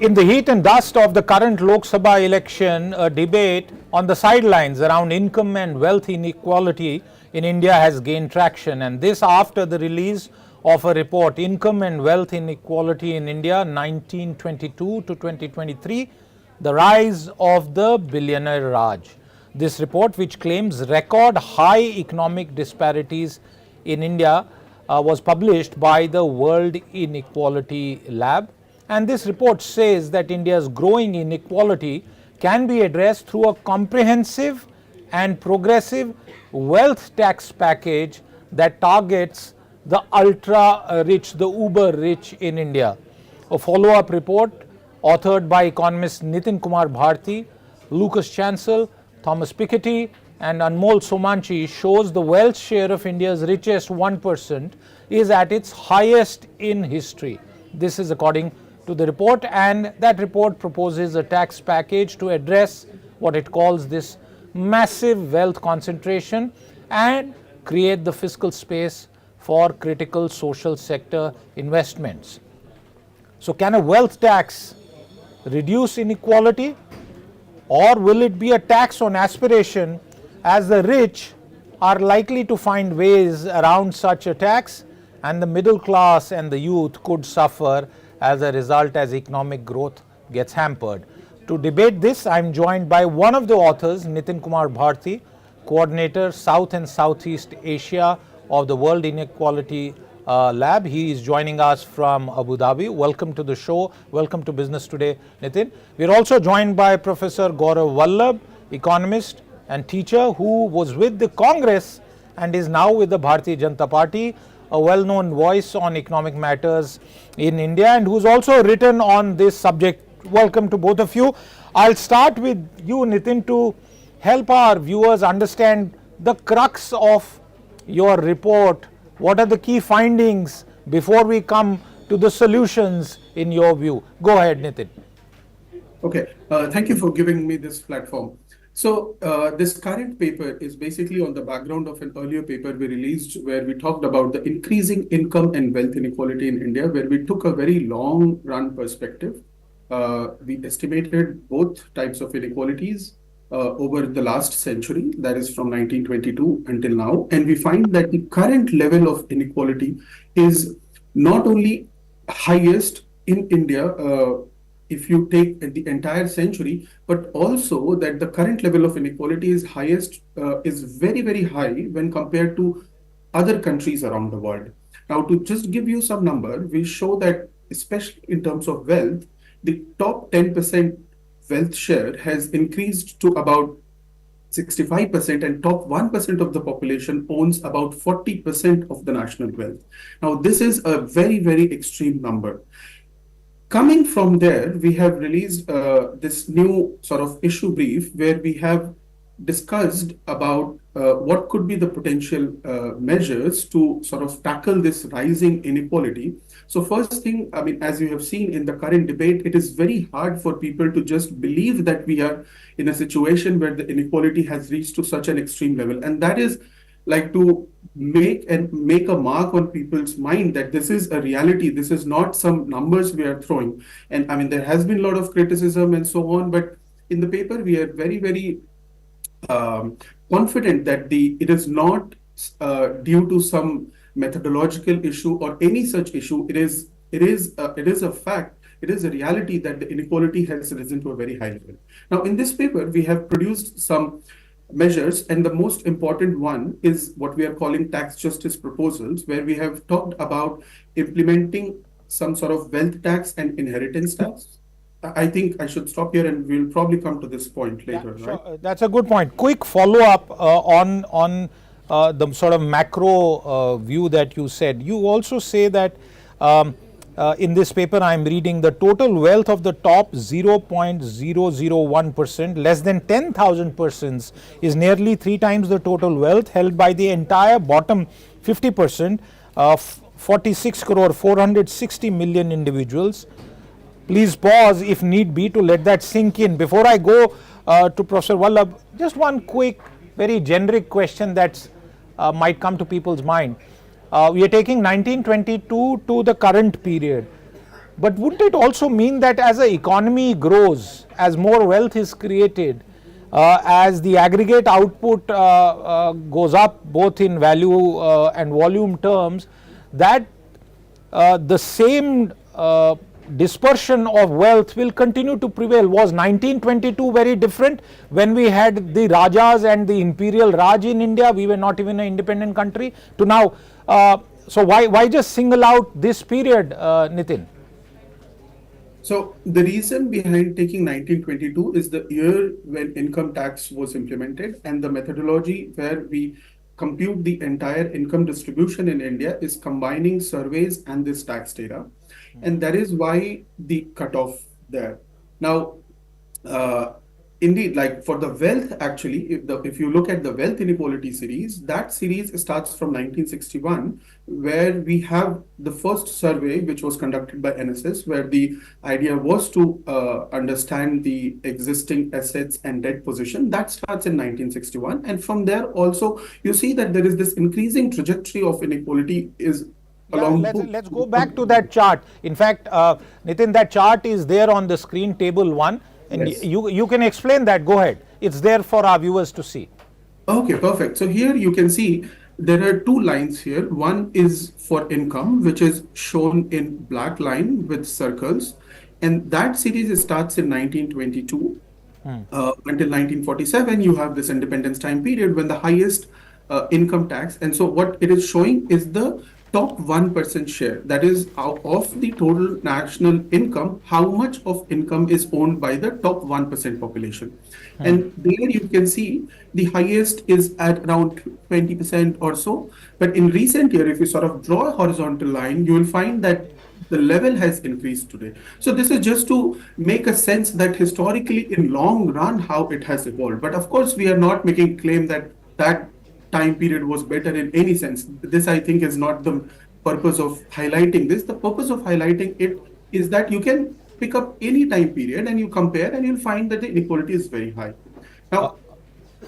In the heat and dust of the current Lok Sabha election, a debate on the sidelines around income and wealth inequality in India has gained traction, and this after the release of a report, Income and Wealth Inequality in India 1922 to 2023, the rise of the Billionaire Raj. This report, which claims record high economic disparities in India, was published by the World Inequality Lab. And this report says that India's growing inequality can be addressed through a comprehensive and progressive wealth tax package that targets the ultra rich, the uber rich in India. A follow-up report authored by economists Nitin Kumar Bharti, Lucas Chancel, Thomas Piketty and Anmol Somanchi shows the wealth share of India's richest 1% is at its highest in history. This is according to the report, and that report proposes a tax package to address what it calls this massive wealth concentration and create the fiscal space for critical social sector investments. So can a wealth tax reduce inequality, or will it be a tax on aspiration, as the rich are likely to find ways around such a tax and the middle class and the youth could suffer as a result as economic growth gets hampered? To debate this, I am joined by one of the authors, Nitin Kumar Bharti, Coordinator South and Southeast Asia of the World Inequality Lab. He is joining us from Abu Dhabi. Welcome to the show. Welcome to Business Today, Nitin. We are also joined by Professor Gourav Vallabh, economist and teacher who was with the Congress and is now with the Bharatiya Janata Party, a well-known voice on economic matters in India, and who's also written on this subject. Welcome to both of you. I'll start with you, Nitin, to help our viewers understand the crux of your report. What are the key findings before we come to the solutions in your view? Go ahead, Nitin. Okay, thank you for giving me this platform. So this current paper is basically on the background of an earlier paper we released where we talked about the increasing income and wealth inequality in India, where we took a very long run perspective. We estimated both types of inequalities over the last century, that is from 1922 until now. And we find that the current level of inequality is not only highest in India, if you take the entire century, but also that the current level of inequality is highest, is very, very high when compared to other countries around the world. Now, to just give you some number, we show that especially in terms of wealth, the top 10% wealth share has increased to about 65%, and top 1% of the population owns about 40% of the national wealth. Now, this is a very, very extreme number. Coming from there, we have released this new sort of issue brief where we have discussed about what could be the potential measures to sort of tackle this rising inequality. So first thing, I mean, as you have seen in the current debate, it is very hard for people to just believe that we are in a situation where the inequality has reached to such an extreme level. And that is like to make a mark on people's mind that this is a reality. This is not some numbers we are throwing. And I mean, there has been a lot of criticism and so on, but in the paper, we are very, very confident that it is not due to some methodological issue or any such issue. It is a fact. It is a reality that the inequality has risen to a very high level. Now, in this paper, we have produced some measures, and the most important one is what we are calling tax justice proposals, where we have talked about implementing some sort of wealth tax and inheritance tax. I think I should stop here, and we'll probably come to this point later. Yeah, right? sure. That's a good point. Quick follow-up on the sort of macro view that you said. You also say that in this paper I'm reading, the total wealth of the top 0.001%, less than 10,000 persons, is nearly 3 times the total wealth held by the entire bottom 50%, 46 crore 460 million individuals. Please pause if need be to let that sink in. Before I go to Professor Vallabh, just one quick, very generic question that might come to people's mind. We are taking 1922 to the current period. But wouldn't it also mean that as the economy grows, as more wealth is created, as the aggregate output goes up both in value and volume terms, that the same dispersion of wealth will continue to prevail? Was 1922 very different when we had the Rajas and the imperial Raj in India? We were not even an independent country to now. So why just single out this period, Nitin? So the reason behind taking 1922 is the year when income tax was implemented, and the methodology where we compute the entire income distribution in India is combining surveys and this tax data. And that is why the cutoff there. Now, indeed, like for the wealth, actually, if you look at the wealth inequality series, that series starts from 1961, where we have the first survey, which was conducted by NSS, where the idea was to understand the existing assets and debt position. That starts in 1961. And from there also, you see that there is this increasing trajectory of inequality is let's go back to that chart. In fact, Nitin, that chart is there on the screen, table 1. And yes, you can explain that. Go ahead. It's there for our viewers to see. Okay, perfect. So here you can see there are two lines here. One is for income, which is shown in black line with circles. And that series starts in 1922 until 1947. You have this independence time period when the highest income tax. And so what it is showing is the top 1% share, that is out of the total national income, how much of income is owned by the top 1% population. And there you can see the highest is at around 20% or so. But in recent year, if you sort of draw a horizontal line, you will find that the level has increased today. So this is just to make a sense that historically in long run, how it has evolved. But of course, we are not making claim that that time period was better in any sense. This, I think, is not the purpose of highlighting this. The purpose of highlighting it is that you can pick up any time period and you compare and you'll find that the inequality is very high. Now,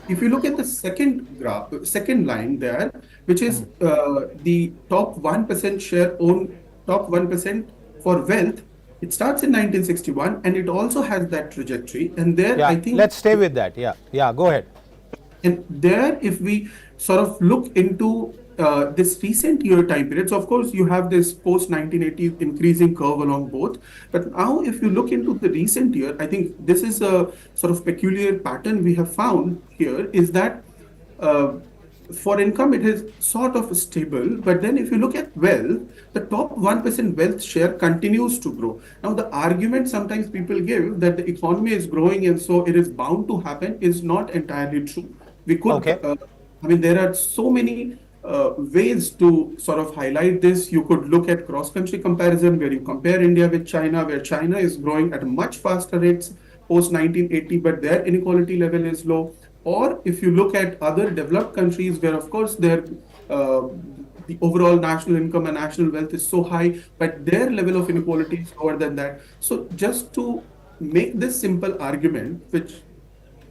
if you look at the second line there, which is the top 1% share own, top 1% for wealth, it starts in 1961 and it also has that trajectory. And there, I think, let's stay with that. Yeah, go ahead. And there, if we sort of look into this recent year time period, so of course you have this post 1980 increasing curve along both. But now if you look into the recent year, I think this is a sort of peculiar pattern we have found here, is that for income it is sort of stable. But then if you look at wealth, the top 1% wealth share continues to grow. Now the argument sometimes people give that the economy is growing and so it is bound to happen is not entirely true. We could, there are so many ways to sort of highlight this. You could look at cross-country comparison where you compare India with China, where China is growing at much faster rates post 1980, but their inequality level is low. Or if you look at other developed countries where, of course, their the overall national income and national wealth is so high, but their level of inequality is lower than that. So just to make this simple argument, which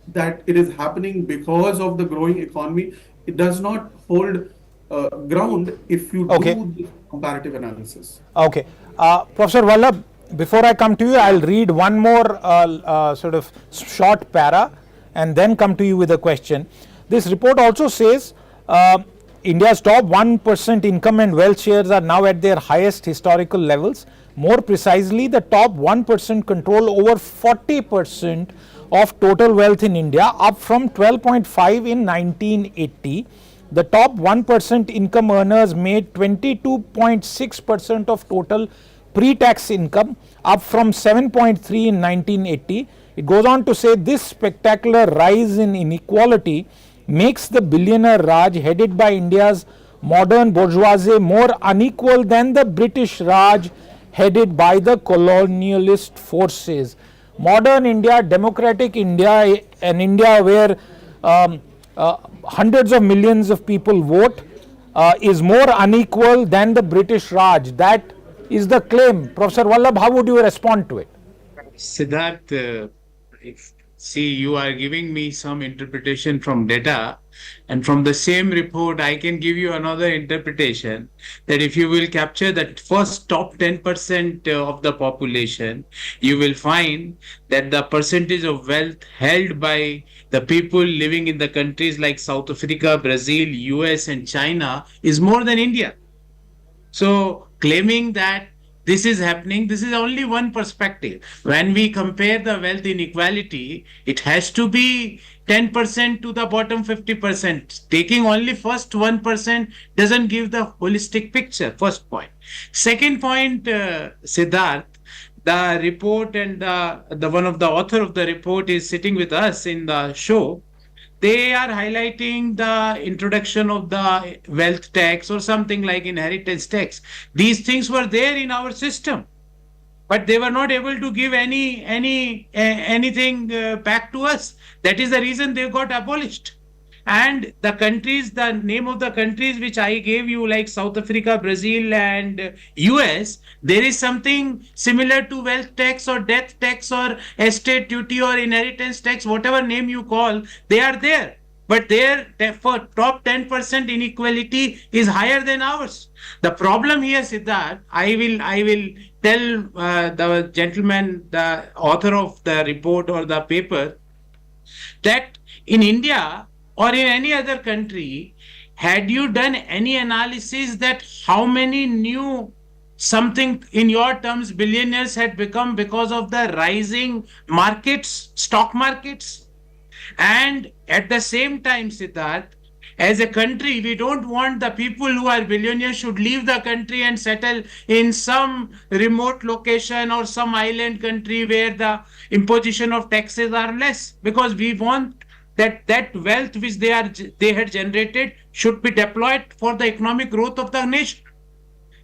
that it is happening because of the growing economy, it does not hold ground if you do the comparative analysis. Okay. Professor Vallabh, before I come to you, I'll read one more sort of short para and then come to you with a question. This report also says India's top 1% income and wealth shares are now at their highest historical levels. More precisely, the top 1% control over 40% of total wealth in India, up from 12.5 in 1980. The top 1% income earners made 22.6% of total pre-tax income, up from 7.3 in 1980. It goes on to say this spectacular rise in inequality makes the billionaire Raj headed by India's modern bourgeoisie more unequal than the British Raj headed by the colonialist forces. Modern India, democratic India, an India where hundreds of millions of people vote, is more unequal than the British Raj. That is the claim. Professor Vallabh, how would you respond to it? Siddharth, see, you are giving me some interpretation from data. And from the same report, I can give you another interpretation that if you will capture that first top 10% of the population, you will find that the percentage of wealth held by the people living in the countries like South Africa, Brazil, US, and China is more than India. So claiming that this is happening, this is only one perspective. When we compare the wealth inequality, it has to be 10% to the bottom 50%. Taking only first 1% doesn't give the holistic picture. First point. Second point, Siddharth, the report and the one of the author of the report is sitting with us in the show. They are highlighting the introduction of the wealth tax or something like inheritance tax. These things were there in our system, but they were not able to give anything back to us. That is the reason they got abolished. And the countries, the name of the countries which I gave you, like South Africa, Brazil, and US, there is something similar to wealth tax or death tax or estate duty or inheritance tax, whatever name you call, they are there. But their for top 10% inequality is higher than ours. The problem here, Siddharth, I will tell the gentleman, the author of the report or the paper, that in India or in any other country, had you done any analysis that how many new something in your terms billionaires had become because of the rising markets, stock markets? And at the same time, Siddharth, as a country, we don't want the people who are billionaires should leave the country and settle in some remote location or some island country where the imposition of taxes are less, because we want that wealth which they had generated should be deployed for the economic growth of the nation.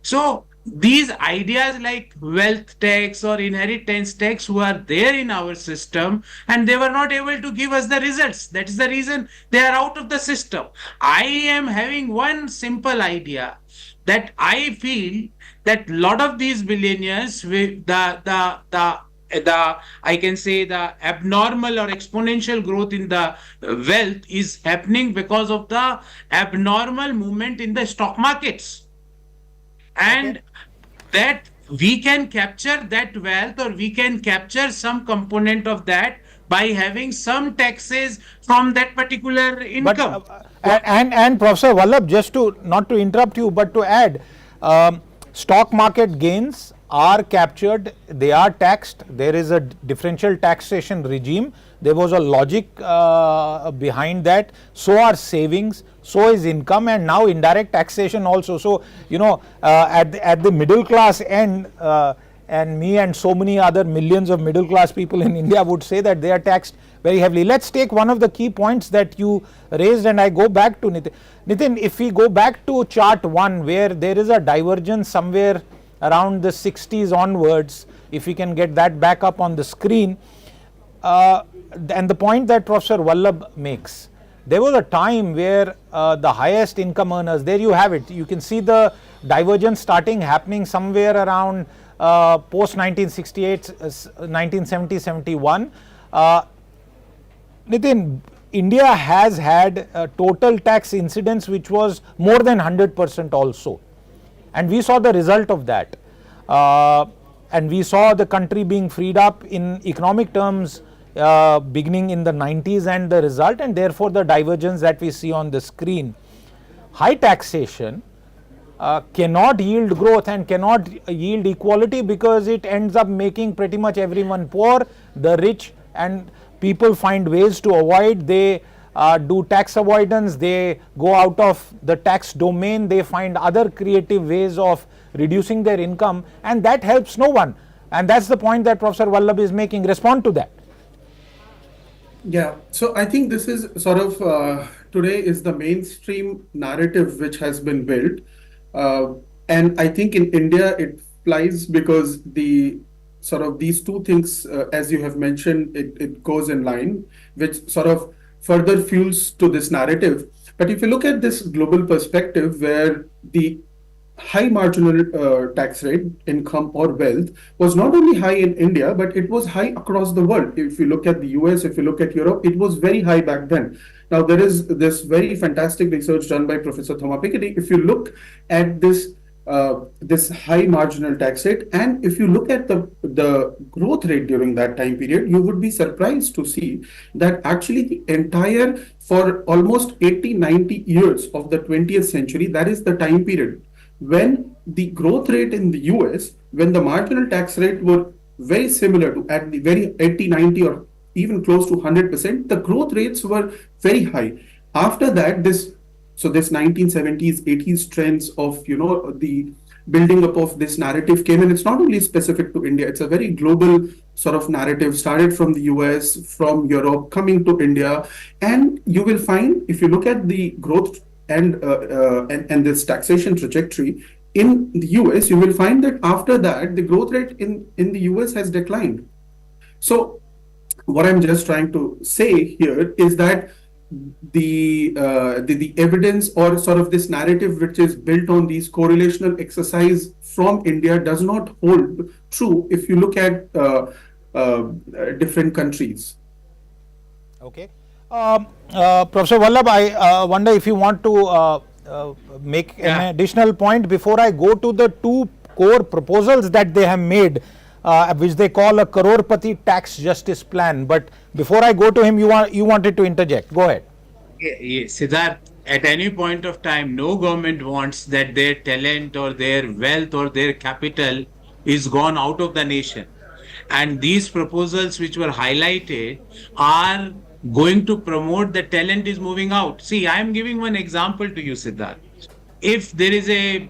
So these ideas like wealth tax or inheritance tax were there in our system, and they were not able to give us the results. That is the reason they are out of the system. I am having one simple idea, that I feel that lot of these billionaires with the I can say the abnormal or exponential growth in the wealth is happening because of the abnormal movement in the stock markets. And that we can capture that wealth, or we can capture some component of that by having some taxes from that particular But income. and Professor Vallabh, just to not to interrupt you, but to add, stock market gains are captured, they are taxed. There is a differential taxation regime. There was a logic behind that. So are savings, so is income, and now indirect taxation also. So at the middle class end, and me and so many other millions of middle class people in India would say that they are taxed very heavily. Let's take one of the key points that you raised, and I go back to Nitin. Nitin, if we go back to chart 1, where there is a divergence somewhere around the 60s onwards, if we can get that back up on the screen, and the point that Professor Vallabh makes, there was a time where the highest income earners, there you have it, you can see the divergence starting happening somewhere around post 1968, 1970, 71. Nitin, India has had a total tax incidence which was more than 100% also, and we saw the result of that, and we saw the country being freed up in economic terms beginning in the 90s, and the result, and therefore the divergence that we see on the screen. High taxation cannot yield growth and cannot yield equality, because it ends up making pretty much everyone poor. The rich and people find ways to avoid, they do tax avoidance, they go out of the tax domain, they find other creative ways of reducing their income, and that helps no one. And that's the point that Professor Vallabh is making. Respond to that. Yeah, so I think this is sort of today is the mainstream narrative which has been built. And I think in India it flies because the sort of these two things, as you have mentioned, it goes in line, which sort of further fuels to this narrative. But if you look at this global perspective, where the high marginal tax rate, income or wealth was not only high in India, but it was high across the world. If you look at the US, if you look at Europe, it was very high back then. Now, there is this very fantastic research done by Professor Thomas Piketty. If you look at this high marginal tax rate, and if you look at the growth rate during that time period, you would be surprised to see that actually the entire, for almost 80, 90 years of the 20th century, that is the time period when the growth rate in the US, when the marginal tax rate were very similar to at the very 80, 90 or even close to 100%, the growth rates were very high. After that, this 1970s, 80s trends of, the building up of this narrative came in. It's not only specific to India, it's a very global sort of narrative, started from the US, from Europe, coming to India. And you will find, if you look at the growth and this taxation trajectory in the US, you will find that after that, the growth rate in the US has declined. So what I'm just trying to say here is that the evidence or sort of this narrative which is built on these correlational exercise from India does not hold true if you look at different countries. Okay. Professor Vallabh, I wonder if you want to make an additional point before I go to the two core proposals that they have made, which they call a Crorepati tax justice plan. But before I go to him, you wanted to interject. Go ahead. Yeah, Siddharth, at any point of time, no government wants that their talent or their wealth or their capital is gone out of the nation. And these proposals which were highlighted are going to promote the talent is moving out. See, I am giving one example to you, Siddharth. If there is a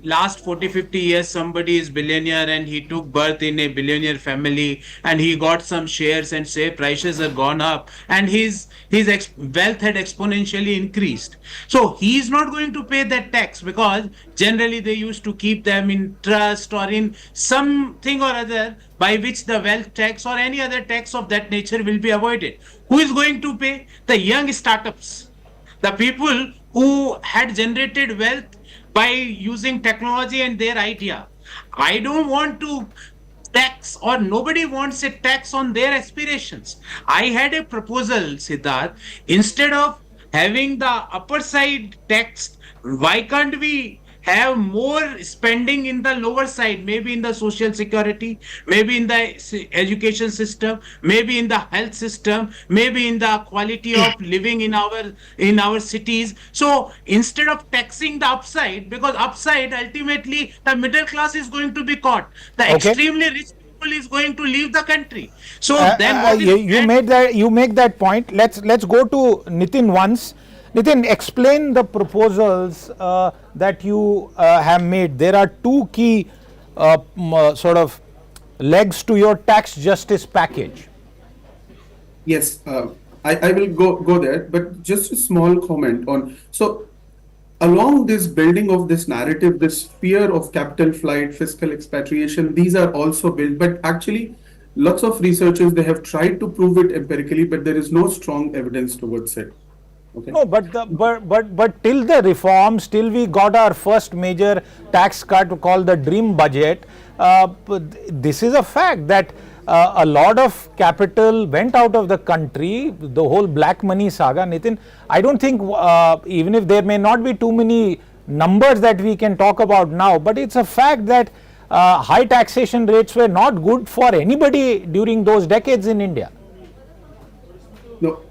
last 40-50 years somebody is billionaire and he took birth in a billionaire family and he got some shares and say prices have gone up and his wealth had exponentially increased, so he is not going to pay that tax because generally they used to keep them in trust or in something or other by which the wealth tax or any other tax of that nature will be avoided. Who is going to pay? The young startups, the people who had generated wealth by using technology and their idea. I don't want to tax, or nobody wants a tax on their aspirations. I had a proposal, Siddharth, instead of having the upper side taxed, why can't we have more spending in the lower side, maybe in the social security, maybe in the education system, maybe in the health system, maybe in the quality of living in our cities. So instead of taxing the upside, because upside ultimately the middle class is going to be caught, the extremely rich people is going to leave the country. So then what you make that point. Let's go to Nitin once. Nitin, explain the proposals that you have made. There are two key sort of legs to your tax justice package. Yes, I will go there, but just a small comment on. So along this building of this narrative, this fear of capital flight, fiscal expatriation, these are also built, but actually lots of researchers, they have tried to prove it empirically, but there is no strong evidence towards it. Okay. No, but till the reforms, till we got our first major tax cut called the dream budget, this is a fact that a lot of capital went out of the country, the whole black money saga. Nitin, I don't think, even if there may not be too many numbers that we can talk about now, but it's a fact that high taxation rates were not good for anybody during those decades in India. No.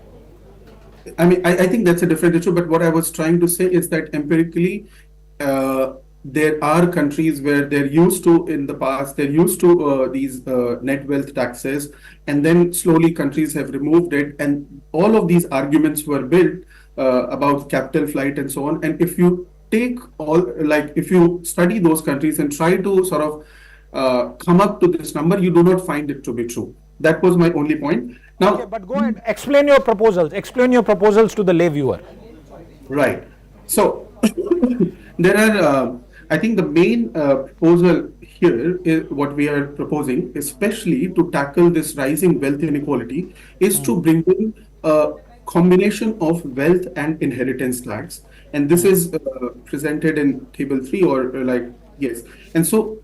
I mean, I think that's a different issue, but what I was trying to say is that empirically, there are countries where they're used to, in the past, they're used to these net wealth taxes, and then slowly countries have removed it, and all of these arguments were built about capital flight and so on. And if you if you study those countries and try to sort of come up to this number, you do not find it to be true. That was my only point. Now, okay, but go ahead, explain your proposals. Explain your proposals to the lay viewer. Right. So there are, I think the main proposal here is what we are proposing, especially to tackle this rising wealth inequality, is to bring in a combination of wealth and inheritance tax. And this is presented in table 3 or yes. And so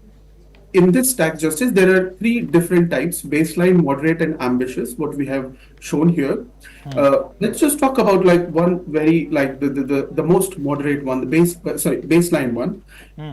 in this tax justice, there are three different types: baseline, moderate, and ambitious, what we have shown here. Let's just talk about one very the most moderate one, the baseline one,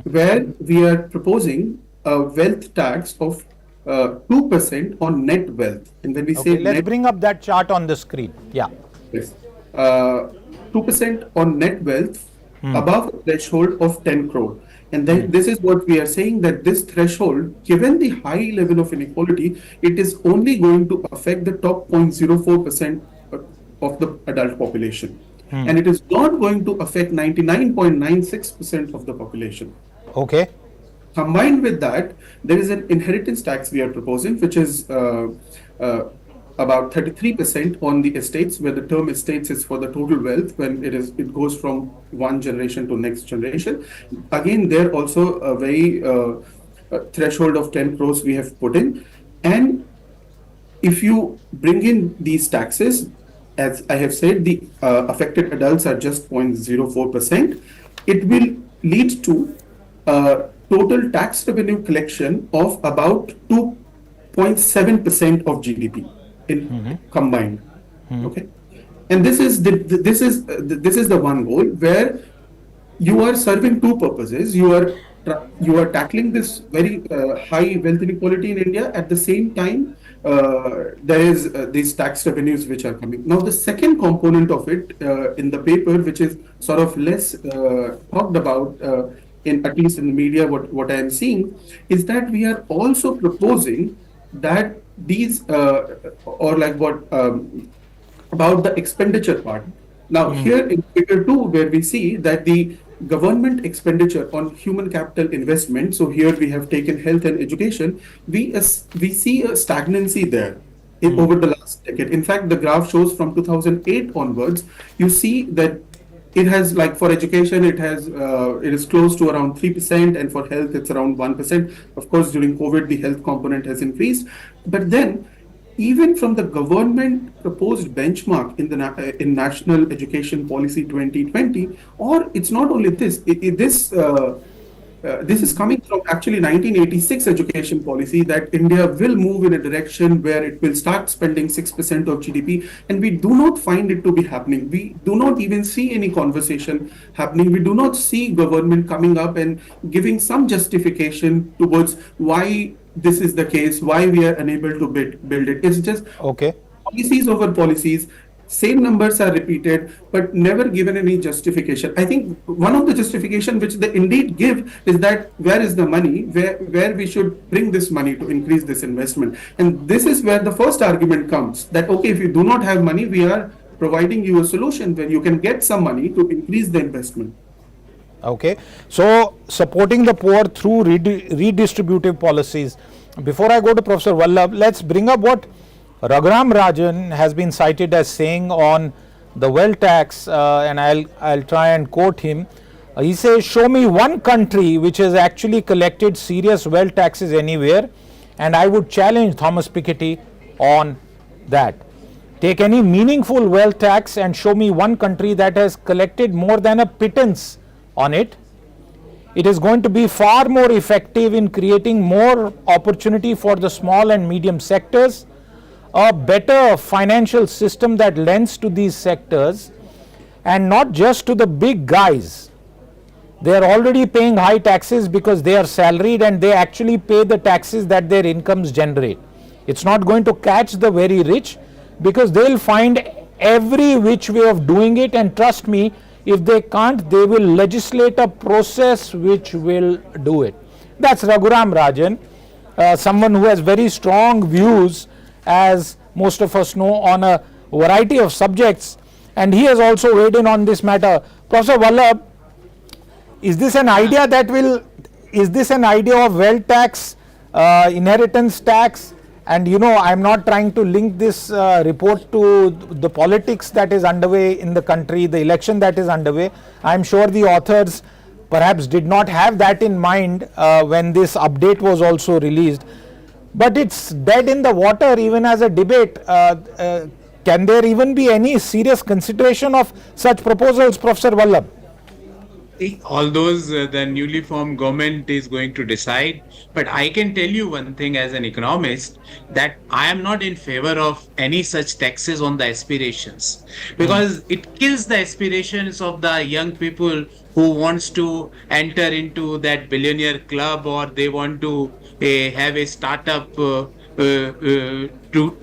where we are proposing a wealth tax of 2% on net wealth. And when we say let's bring up that chart on the screen. Yeah. Yes. 2% on net wealth above a threshold of 10 crore. And then this is what we are saying, that this threshold, given the high level of inequality, it is only going to affect the top 0.04% of the adult population. And it is not going to affect 99.96% of the population. Okay. Combined with that, there is an inheritance tax we are proposing, which is about 33% on the estates, where the term estates is for the total wealth when it goes from one generation to next generation. Again, there also a very threshold of 10 crores we have put in. And if you bring in these taxes, as I have said, the affected adults are just 0.04%. It will lead to total tax revenue collection of about 2.7% of GDP in combined. Okay, and this is the one goal where you are serving two purposes. You are tackling this very high wealth inequality in India. At the same time, there is these tax revenues which are coming. Now, the second component of it in the paper, which is sort of less talked about in at least in the media, what I am seeing is that we are also proposing that these about the expenditure part. Now, here in figure 2, where we see that the government expenditure on human capital investment, so here we have taken health and education, we see a stagnancy there over the last decade. In fact, the graph shows from 2008 onwards, you see that it has, for education, it is close to around 3%, and for health, it's around 1%. Of course, during COVID, the health component has increased. But then, even from the government proposed benchmark in National Education Policy 2020, or it's not only this, this is coming from actually 1986 education policy, that India will move in a direction where it will start spending 6% of GDP, and we do not find it to be happening. We do not even see any conversation happening. We do not see government coming up and giving some justification towards why this is the case, why we are unable to build it. It's just policies over policies. Same numbers are repeated, but never given any justification. I think one of the justification which they indeed give is that where is the money, where we should bring this money to increase this investment. And this is where the first argument comes, that okay, if you do not have money, we are providing you a solution where you can get some money to increase the investment. Okay, so supporting the poor through redistributive policies. Before I go to Professor Vallabh, let's bring up what Raghuram Rajan has been cited as saying on the wealth tax, and I'll try and quote him. He says, show me one country which has actually collected serious wealth taxes anywhere, and I would challenge Thomas Piketty on that. Take any meaningful wealth tax and show me one country that has collected more than a pittance on it. It is going to be far more effective in creating more opportunity for the small and medium sectors, a better financial system that lends to these sectors and not just to the big guys. They are already paying high taxes because they are salaried and they actually pay the taxes that their incomes generate. It's not going to catch the very rich because they'll find every which way of doing it, and trust me, if they can't, they will legislate a process which will do it. That's Raghuram Rajan, someone who has very strong views, as most of us know, on a variety of subjects, and he has also weighed in on this matter. Professor Vallabh, is this an idea of wealth tax, inheritance tax? And I'm not trying to link this report to the politics that is underway in the country, the election that is underway. I'm sure the authors perhaps did not have that in mind when this update was also released. But it's dead in the water even as a debate. Can there even be any serious consideration of such proposals, Professor Vallabh? All those the newly formed government is going to decide. But I can tell you one thing as an economist, that I am not in favor of any such taxes on the aspirations, because it kills the aspirations of the young people who wants to enter into that billionaire club, or they want to have a startup to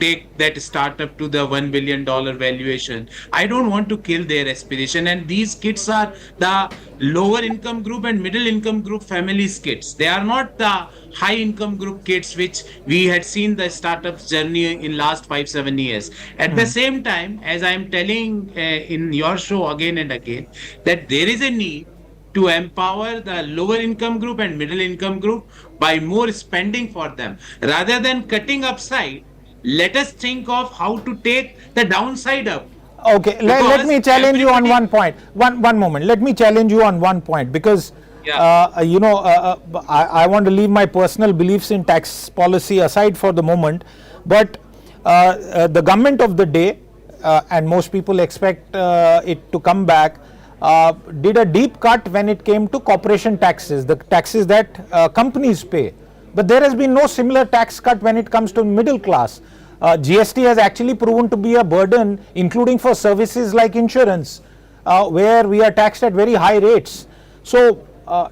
take that startup to the $1 billion valuation. I don't want to kill their aspiration. And these kids are the lower income group and middle income group families kids. They are not the high income group kids, which we had seen the startups journey in last 5-7 years. At the same time, as I am telling in your show again and again, that there is a need to empower the lower income group and middle income group by more spending for them. Rather than cutting upside, let us think of how to take the downside up. Okay, let me challenge you on one point. One moment. Let me challenge you on one point, because I want to leave my personal beliefs in tax policy aside for the moment. But the government of the day, and most people expect it to come back, did a deep cut when it came to corporation taxes, the taxes that companies pay. But there has been no similar tax cut when it comes to middle class. GST has actually proven to be a burden, including for services like insurance, where we are taxed at very high rates. So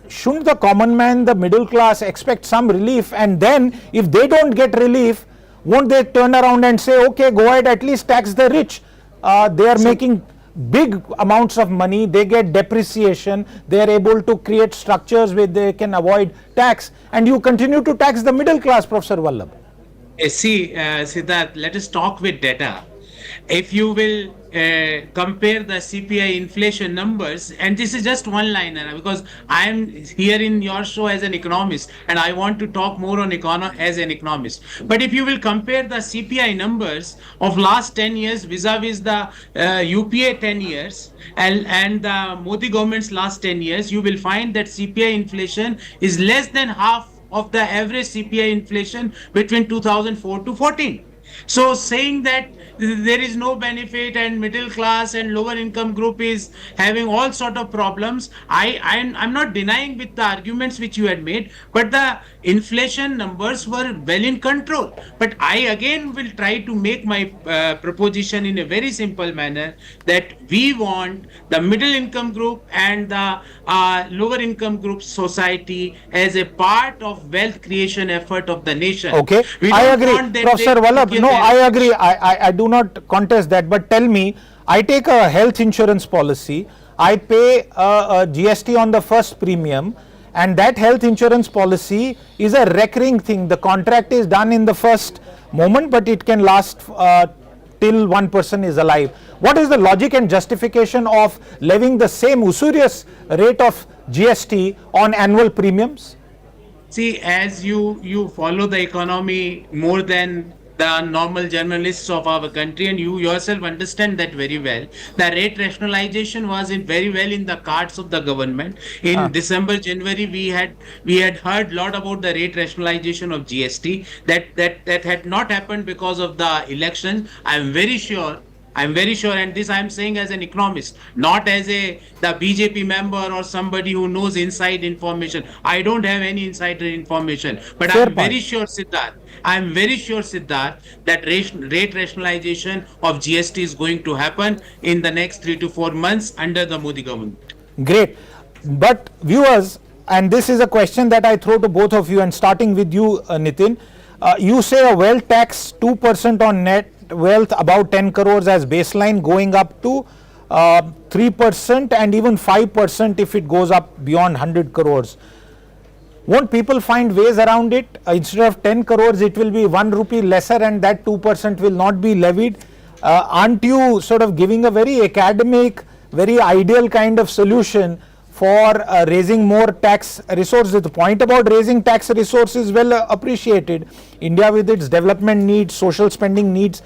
shouldn't the common man, the middle class, expect some relief? And then if they don't get relief, won't they turn around and say, okay, go ahead, at least tax the rich? They are making big amounts of money, they get depreciation, they are able to create structures where they can avoid tax, and you continue to tax the middle class, Professor Vallabh. See, Siddharth, let us talk with data. If you will compare the CPI inflation numbers, and this is just one liner, because I am here in your show as an economist and I want to talk more on as an economist. But if you will compare the CPI numbers of last 10 years vis-a-vis the UPA 10 years and the Modi government's last 10 years, you will find that CPI inflation is less than half of the average CPI inflation between 2004 to 14. So saying that there is no benefit and middle class and lower income group is having all sort of problems, I'm not denying with the arguments which you had made, but the inflation numbers were well in control. But I again will try to make my proposition in a very simple manner, that we want the middle income group and the lower income group society as a part of wealth creation effort of the nation. Okay, I agree, Professor Vallabh. No, I agree. I do not contest that. But tell me, I take a health insurance policy, I pay a GST on the first premium, and that health insurance policy is a recurring thing. The contract is done in the first moment, but it can last till one person is alive. What is the logic and justification of levying the same usurious rate of GST on annual premiums? See, as you follow the economy more than the normal journalists of our country, and you yourself understand that very well, the rate rationalization was very well in the cards of the government. In December, January, we had heard a lot about the rate rationalization of GST. That had not happened because of the election. I'm very sure, and this I'm saying as an economist, not as the BJP member or somebody who knows inside information. I don't have any insider information, but I'm very sure, Siddharth, that rate rationalization of GST is going to happen in the next 3 to 4 months under the Modi government. Great. But viewers, and this is a question that I throw to both of you, and starting with you, Nitin, you say a wealth tax 2% on net wealth about 10 crores as baseline, going up to 3% and even 5% if it goes up beyond 100 crores. Won't people find ways around it? Instead of 10 crores, it will be 1 rupee lesser, and that 2% will not be levied. Aren't you sort of giving a very academic, very ideal kind of solution for raising more tax resources? The point about raising tax resources is well appreciated. India, with its development needs, social spending needs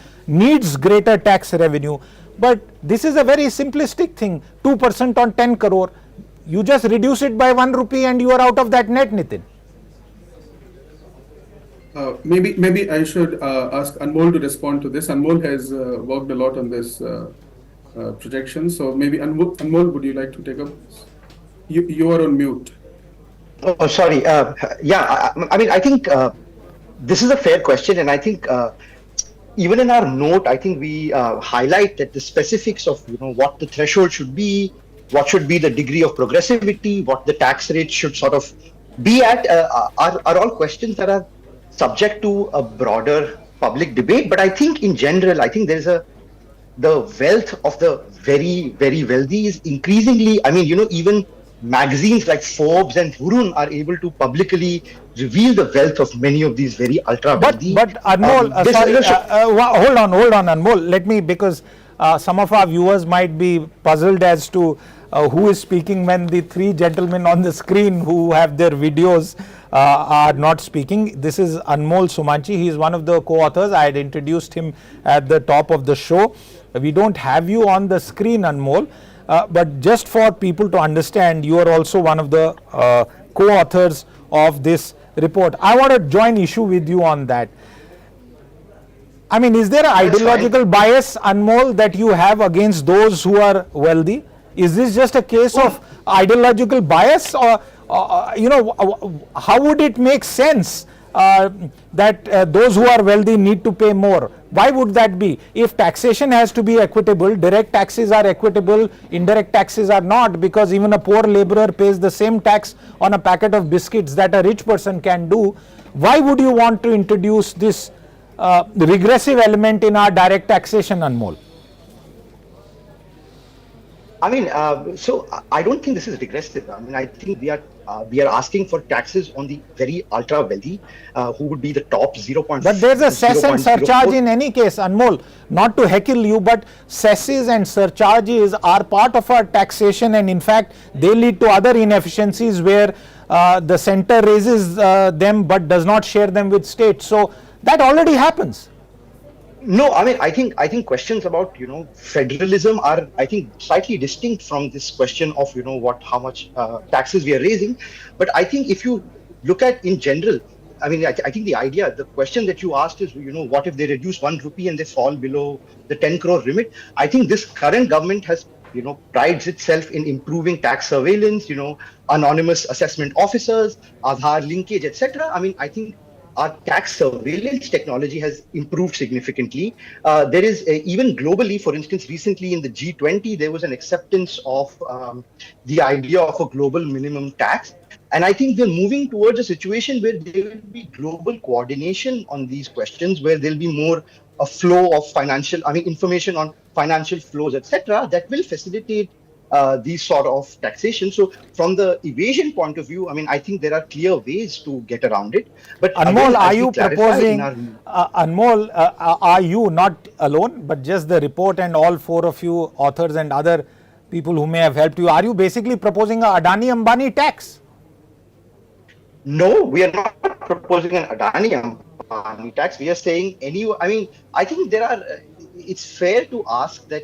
greater tax revenue. But this is a very simplistic thing, 2% on 10 crore. You just reduce it by 1 rupee and you are out of that net, Nitin. Maybe I should ask Anmol to respond to this. Anmol has worked a lot on this projection. So maybe Anmol, would you like to take up this? You are on mute. Oh, sorry. I mean, I think this is a fair question, and I think even in our note, I think we highlight that the specifics of what the threshold should be, what should be the degree of progressivity, what the tax rate should sort of be at, are all questions that are subject to a broader public debate. But I think in general, I think there's the wealth of the very, very wealthy is increasingly, I mean, even magazines like Forbes and Hurun are able to publicly reveal the wealth of many of these very ultra wealthy. But Anmol, hold on, Anmol. Let me, because some of our viewers might be puzzled as to who is speaking when the three gentlemen on the screen who have their videos are not speaking. This is Anmol Somanchi. He is one of the co-authors. I had introduced him at the top of the show. We don't have you on the screen, Anmol, but just for people to understand, you are also one of the co-authors of this report. I want to join issue with you on that. I mean, is there an ideological bias, Anmol, that you have against those who are wealthy? Is this just a case of ideological bias, or how would it make sense that those who are wealthy need to pay more? Why would that be? If taxation has to be equitable, direct taxes are equitable, indirect taxes are not, because even a poor laborer pays the same tax on a packet of biscuits that a rich person can do. Why would you want to introduce this regressive element in our direct taxation, Anmol? I mean, so I don't think this is regressive. I mean, I think we are asking for taxes on the very ultra wealthy, who would be the top 0.5. But there's a cess and surcharge in any case, Anmol. Not to heckle you, but cesses and surcharges are part of our taxation, and in fact, they lead to other inefficiencies where the center raises them but does not share them with states. So that already happens. No, I mean, I think questions about federalism are, I think, slightly distinct from this question of how much taxes we are raising. But I think if you look at in general, I mean, I think the question that you asked is what if they reduce 1 rupee and they fall below the 10 crore limit? I think this current government has prides itself in improving tax surveillance, anonymous assessment officers, Aadhaar linkage, etc. I mean, I think our tax surveillance technology has improved significantly. There is even globally, for instance, recently in the G20, there was an acceptance of the idea of a global minimum tax. And I think we're moving towards a situation where there will be global coordination on these questions, where there'll be more a flow of information on financial flows, etc., that will facilitate these sort of taxation. So from the evasion point of view, I mean, I think there are clear ways to get around it. But Anmol, again, are you proposing, Anmol, are you not alone, but just the report and all four of you authors and other people who may have helped you, are you basically proposing a Adani Ambani tax? No, we are not proposing an Adani Ambani tax. We are saying I think it's fair to ask that,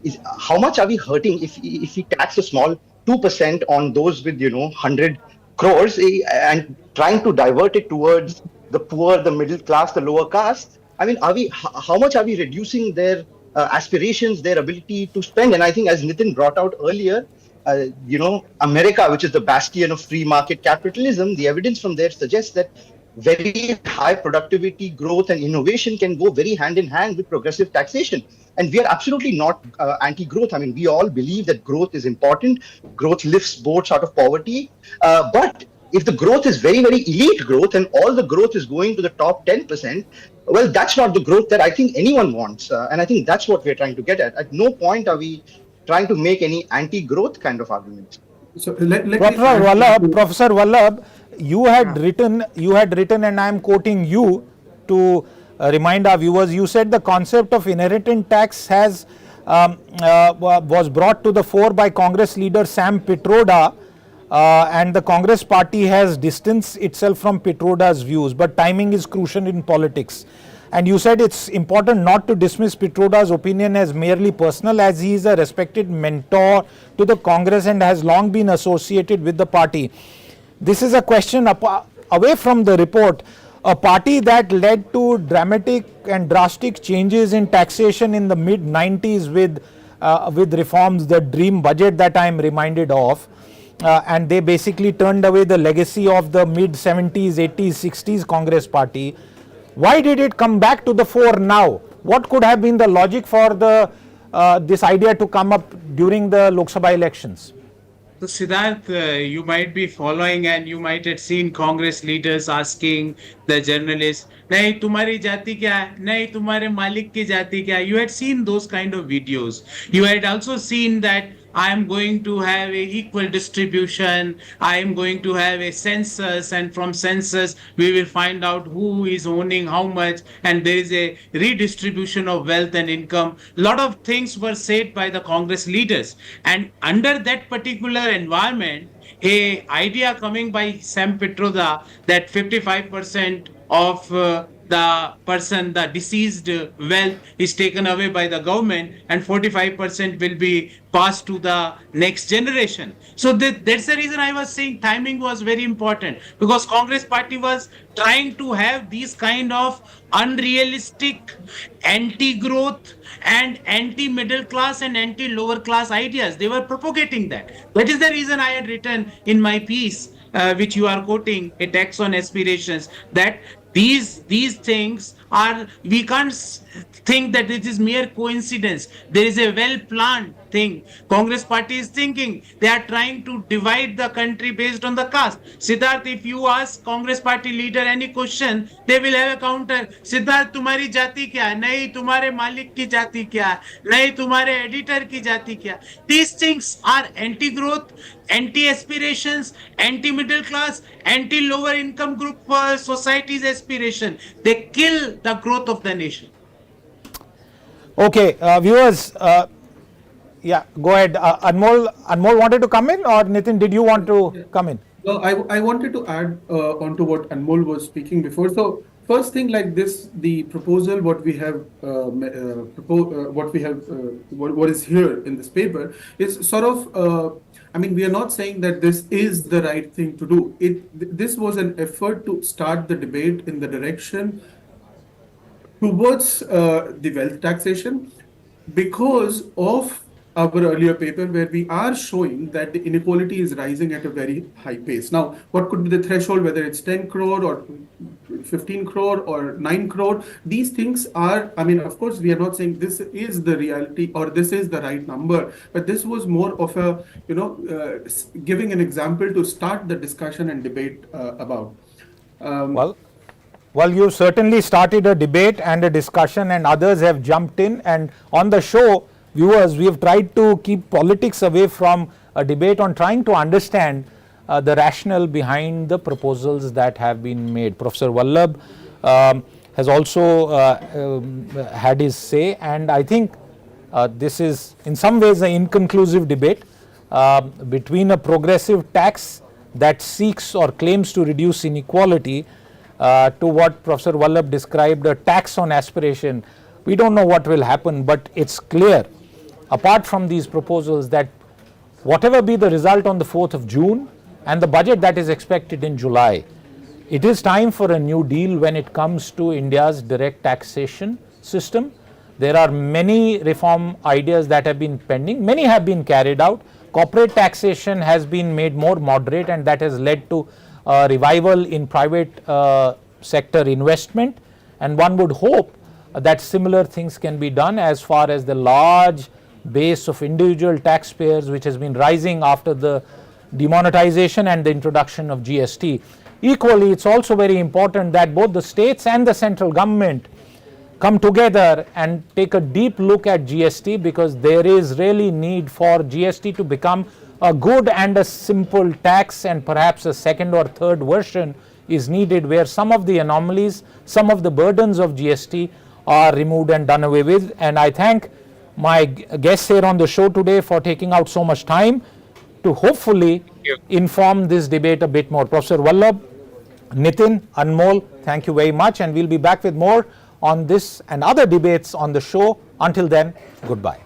is how much are we hurting if we tax a small 2% on those with, 100 crores and trying to divert it towards the poor, the middle class, the lower caste? I mean, how much are we reducing their aspirations, their ability to spend? And I think, as Nitin brought out earlier, America, which is the bastion of free market capitalism, the evidence from there suggests that very high productivity growth and innovation can go very hand in hand with progressive taxation. And we are absolutely not anti-growth. I mean, we all believe that growth is important. Growth lifts boats out of poverty. But if the growth is very, very elite growth and all the growth is going to the top 10%, well, that's not the growth that I think anyone wants. And I think that's what we're trying to get at. At no point are we trying to make any anti-growth kind of arguments. So Professor Vallabh, you had written, and I am quoting you to remind our viewers. You said the concept of inheritance tax was brought to the fore by Congress leader Sam Pitroda, and the Congress party has distanced itself from Pitroda's views. But timing is crucial in politics. And you said it's important not to dismiss Pitroda's opinion as merely personal, as he is a respected mentor to the Congress and has long been associated with the party. This is a question away from the report. A party that led to dramatic and drastic changes in taxation in the mid-90s with reforms, the dream budget that I am reminded of. and they basically turned away the legacy of the mid 70s, 80s, 60s Congress party. Why did it come back to the fore now? What could have been the logic for this idea to come up during the Lok Sabha elections? So Siddharth, you might be following and you might have seen Congress leaders asking the journalists, "Nahi tumhari jati kya hai? Nahi tumhare malik ki jati kya hai?" You had seen those kind of videos. You had also seen that I am going to have a equal distribution. I am going to have a census, and from census we will find out who is owning how much, and there is a redistribution of wealth and income. Lot of things were said by the Congress leaders, and under that particular environment, a idea coming by Sam Petroda that 55% of the deceased wealth is taken away by the government and 45% will be passed to the next generation. So that's the reason I was saying timing was very important, because Congress party was trying to have these kind of unrealistic anti-growth and anti-middle class and anti-lower class ideas. They were propagating that. That is the reason I had written in my piece, which you are quoting, a tax on aspirations, that these things are, we can't think that it is mere coincidence. There is a well planned thing. Congress party is thinking they are trying to divide the country based on the caste. Siddharth, if you ask Congress party leader any question, they will have a counter. Siddharth, tumhari jati kya hai? Nahi, tumhare malik ki jati kya hai? Nahi, tumhare editor ki jati kya hai? These things are anti-growth, anti-aspirations, anti-middle class, anti-lower income group society's aspiration. They kill the growth of the nation. Okay, viewers, yeah, go ahead. Anmol wanted to come in, or Nitin, did you want to come in? No, I wanted to add onto what Anmol was speaking before. So first thing, like this, the proposal, what is here in this paper is sort of, I mean, we are not saying that this is the right thing to do. This was an effort to start the debate in the direction towards the wealth taxation, because of our earlier paper where we are showing that the inequality is rising at a very high pace. Now, what could be the threshold, whether it's 10 crore or 15 crore or 9 crore? These things are, I mean, of course, we are not saying this is the reality or this is the right number, but this was more of a, giving an example to start the discussion and debate about. Well, you certainly started a debate and a discussion, and others have jumped in. And on the show, viewers, we have tried to keep politics away from a debate on trying to understand the rationale behind the proposals that have been made. Professor Vallabh has also had his say, and I think this is in some ways an inconclusive debate between a progressive tax that seeks or claims to reduce inequality to what Professor Vallabh described, a tax on aspiration. We don't know what will happen, but it's clear, apart from these proposals, that whatever be the result on the 4th of June and the budget that is expected in July, it is time for a new deal when it comes to India's direct taxation system. There are many reform ideas that have been pending. Many have been carried out. Corporate taxation has been made more moderate, and that has led to revival in private sector investment, and one would hope that similar things can be done as far as the large base of individual taxpayers which has been rising after the demonetization and the introduction of GST. Equally, it's also very important that both the states and the central government come together and take a deep look at GST, because there is really need for GST to become a good and a simple tax, and perhaps a second or third version is needed where some of the anomalies, some of the burdens of GST are removed and done away with. And I thank my guests here on the show today for taking out so much time to hopefully inform this debate a bit more. Professor Vallabh, Nitin, Anmol, thank you very much, and we'll be back with more on this and other debates on the show. Until then, goodbye.